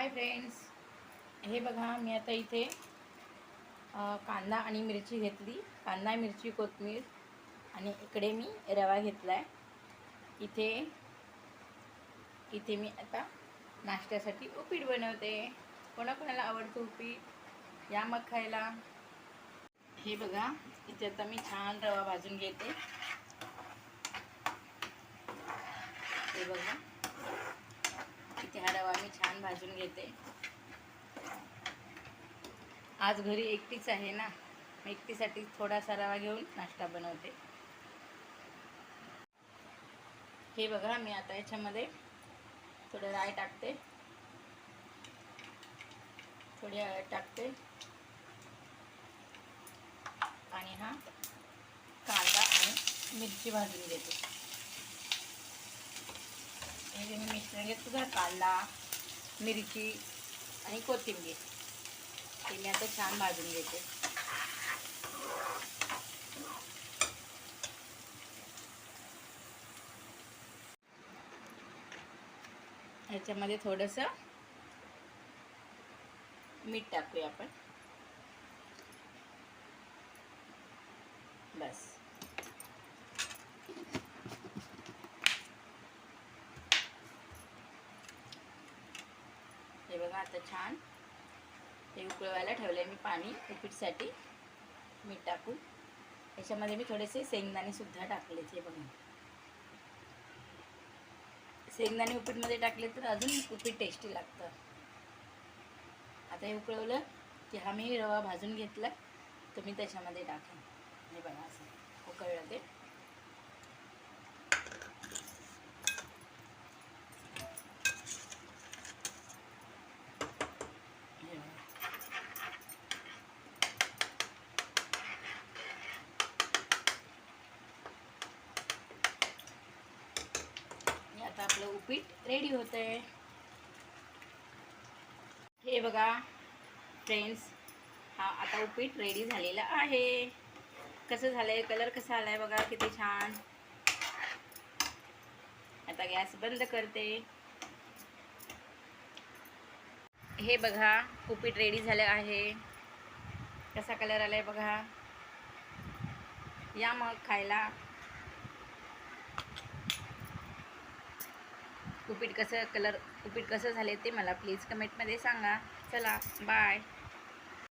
Hi friends, हे बघा मी आता इथे कांदा आणि मिरची घेतली. कांदा, मिरची, कोथिंबीर आणि इकडे मी रवा घेतला आहे. इथे मी आता नाश्त्यासाठी उपीट बनवते. कोणाकोणाला आवडतं उपीट, या मग खायला. हे बघा इथे आता मी छान रवा भाजून घेते. हे बघा इथे हा रवा मी छान भाजून घेते. आज घरी एकटीच आहे ना, एकटीसाठी थोडासा रवा घेऊन नाश्ता बनवते. हे बघा मी आता याच्यामध्ये थोडं राई टाकते, थोडी हळद टाकते आणि हा कांदा आणि मिरची भाजून घेते. हे मी मिश्रण घेतो, कांदा, मिरची आणि कोथिंबीर हे मी आता छान भाजून घेते. ह्याच्यामध्ये थोडंसं मीठ टाकूया आपण. बस हे बघा आता छान हे उकळवायला ठेवलंय मी पाणी उपीटसाठी. मीठ टाकून याच्यामध्ये मी थोडेसे शेंगदाणे सुद्धा टाकले. हे बघा शेंगदाणे उपीटमध्ये टाकले तर अजून उपीट टेस्टी लागतं. आता हे उकळवलं की हा मी रवा भाजून घेतला तर मी त्याच्यामध्ये टाकेन. हे बघा असं उकळलं ते. आता आपलं उपीट रेडी होतंय. हे बघा फ्रेंड्स, हा आता उपीट रेडी झालेला आहे. कसं झालंय, कलर कसा आलाय बघा, किती छान. आता गॅस बंद करते. हे बघा उपीट रेडी झालं आहे. कसा कलर आलाय बघा. या मग खायला. उपीट कसं झाले ते मला प्लीज कमेंटमध्ये सांगा. चला बाय.